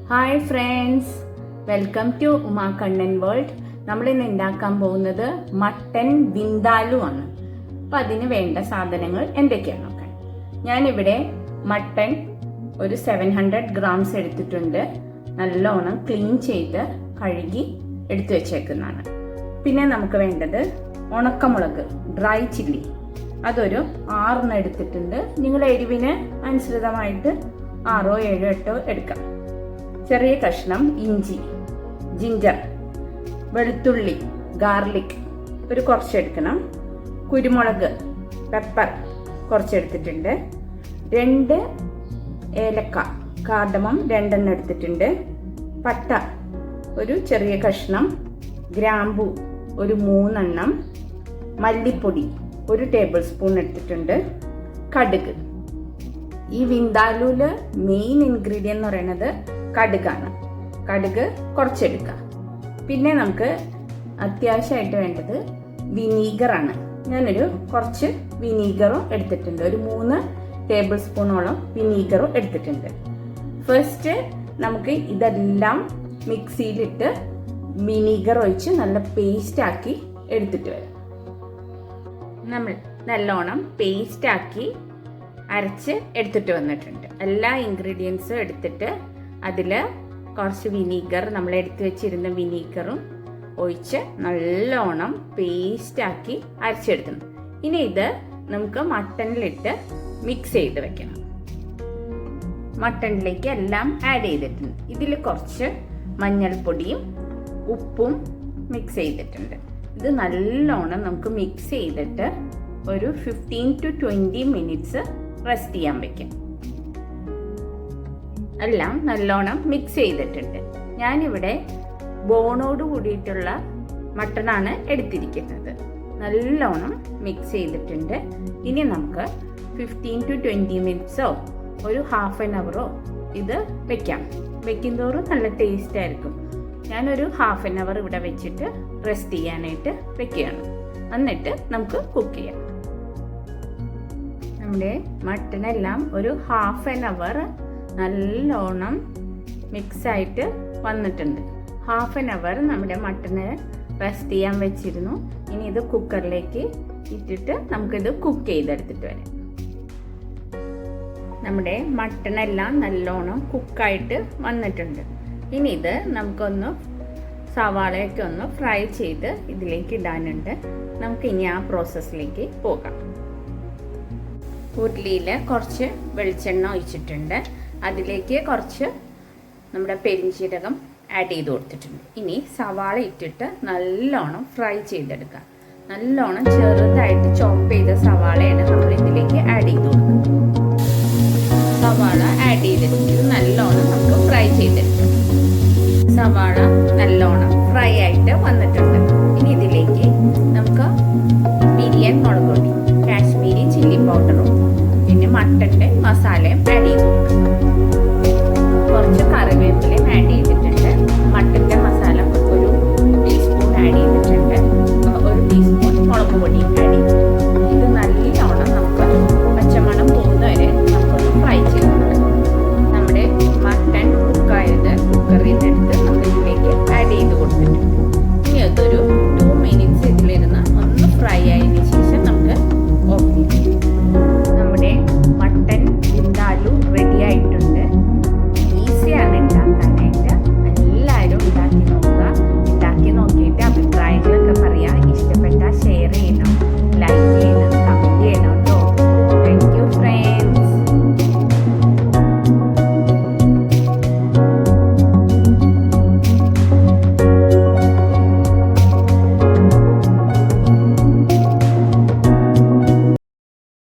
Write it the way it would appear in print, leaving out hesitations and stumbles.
Hi friends, welcome to Uma Kannan world. നമ്മളിന്ന് ഉണ്ടാക്കാൻ പോകുന്നത് മട്ടൻ വിന്താലു ആണ്. അപ്പം അതിന് വേണ്ട സാധനങ്ങൾ എന്തൊക്കെയാണ് നോക്കാൻ. ഞാനിവിടെ മട്ടൻ ഒരു 700 ഗ്രാംസ് എടുത്തിട്ടുണ്ട്. നല്ലോണം ക്ലീൻ ചെയ്ത് കഴുകി എടുത്തു വെച്ചേക്കുന്നതാണ്. പിന്നെ നമുക്ക് വേണ്ടത് ഉണക്കമുളക്, ഡ്രൈ ചില്ലി, അതൊരു 6 എടുത്തിട്ടുണ്ട്. നിങ്ങളുടെ എരിവിന് അനുസൃതമായിട്ട് 6, 7, 8 എടുക്കാം. ചെറിയ കഷ്ണം ഇഞ്ചി, ജിഞ്ചർ, വെളുത്തുള്ളി, ഗാർലിക് ഒരു കുറച്ചെടുക്കണം. കുരുമുളക്, പെപ്പർ കുറച്ചെടുത്തിട്ടുണ്ട്. 2 ഏലക്ക, കാർഡമം 2 എടുത്തിട്ടുണ്ട്. പട്ട ഒരു ചെറിയ കഷ്ണം, ഗ്രാമ്പു ഒരു 3, മല്ലിപ്പൊടി 1 ടേബിൾ സ്പൂൺ എടുത്തിട്ടുണ്ട്. കടുക്. ഈ വിന്താലുവില് മെയിൻ ഇൻഗ്രീഡിയൻ്റ് എന്ന് പറയുന്നത് കടുകാണ്. കടുക് കുറച്ചെടുക്കുക. പിന്നെ നമുക്ക് അത്യാവശ്യമായിട്ട് വേണ്ടത് വിനീഗറാണ്. ഞാനൊരു കുറച്ച് വിനീഗറും എടുത്തിട്ടുണ്ട്. ഒരു 3 ടേബിൾ സ്പൂണോളം വിനീഗറും എടുത്തിട്ടുണ്ട്. ഫസ്റ്റ് നമുക്ക് ഇതെല്ലാം മിക്സിയിലിട്ട് വിനീഗർ ഒഴിച്ച് നല്ല പേസ്റ്റാക്കി എടുത്തിട്ട് വരാം. നമ്മൾ നല്ലോണം പേസ്റ്റാക്കി അരച്ച് എടുത്തിട്ട് വന്നിട്ടുണ്ട്. എല്ലാ ഇൻഗ്രീഡിയൻസും എടുത്തിട്ട് അതിൽ കുറച്ച് വിനീഗർ, നമ്മൾ എടുത്ത് വെച്ചിരുന്ന വിനീഗറും ഒഴിച്ച് നല്ലോണം പേസ്റ്റാക്കി അരച്ചെടുക്കണം. ഇനി ഇത് നമുക്ക് മട്ടനിലിട്ട് മിക്സ് ചെയ്ത് വെക്കണം. മട്ടനിലേക്ക് എല്ലാം ആഡ് ചെയ്തിട്ടുണ്ട്. ഇതിൽ കുറച്ച് മഞ്ഞൾപ്പൊടിയും ഉപ്പും മിക്സ് ചെയ്തിട്ടുണ്ട്. ഇത് നല്ലോണം നമുക്ക് മിക്സ് ചെയ്തിട്ട് ഒരു 15 to 20 മിനിറ്റ്സ് റെസ്റ്റ് ചെയ്യാൻ വെക്കാം. എല്ലാം നല്ലോണം മിക്സ് ചെയ്തിട്ടുണ്ട്. ഞാനിവിടെ ബോണോട് കൂടിയിട്ടുള്ള മട്ടനാണ് എടുത്തിരിക്കുന്നത്. നല്ലോണം മിക്സ് ചെയ്തിട്ടുണ്ട്. ഇനി നമുക്ക് 15 to 20 മിനിറ്റ്സോ ഒരു ½ an hourോ ഇത് വെക്കാം. വെക്കുന്തോറും നല്ല ടേസ്റ്റ് ആയിരിക്കും. ഞാനൊരു ½ an hour ഇവിടെ വെച്ചിട്ട് റെസ്റ്റ് ചെയ്യാനായിട്ട് വെക്കുകയാണ്. എന്നിട്ട് നമുക്ക് കുക്ക് ചെയ്യാം. നമ്മുടെ മട്ടനെല്ലാം ഒരു ½ an hour നല്ലോണം മിക്സായിട്ട് വന്നിട്ടുണ്ട്. ½ an hour നമ്മുടെ മട്ടന് റെസ്റ്റ് ചെയ്യാൻ വെച്ചിരുന്നു. ഇനി ഇത് കുക്കറിലേക്ക് ഇട്ടിട്ട് നമുക്കിത് കുക്ക് ചെയ്തെടുത്തിട്ട് വരാം. നമ്മുടെ മട്ടനെല്ലാം നല്ലോണം കുക്കായിട്ട് വന്നിട്ടുണ്ട്. ഇനി ഇത് നമുക്കൊന്ന് സവാളയൊക്കെ ഒന്ന് ഫ്രൈ ചെയ്ത് ഇതിലേക്ക് ഇടാനുണ്ട്. നമുക്ക് ഇനി ആ പ്രോസസ്സിലേക്ക് പോകാം. ഉരുളിയിൽ കുറച്ച് വെളിച്ചെണ്ണ ഒഴിച്ചിട്ടുണ്ട്. അതിലേക്ക് കുറച്ച് നമ്മുടെ പെരിഞ്ചീരകം ആഡ് ചെയ്ത് കൊടുത്തിട്ടുണ്ട്. ഇനി സവാള ഇട്ടിട്ട് നല്ലോണം ഫ്രൈ ചെയ്തെടുക്കാം. നല്ലോണം ചെറുതായിട്ട് ചോപ്പ് ചെയ്ത സവാളയാണ് നമ്മൾ ഇതിലേക്ക് ആഡ് ചെയ്ത് കൊടുക്കുന്നത്. സവാള ആഡ് ചെയ്തിട്ട് നല്ലോണം നമുക്ക് ഫ്രൈ ചെയ്തെടുക്കാം. സവാള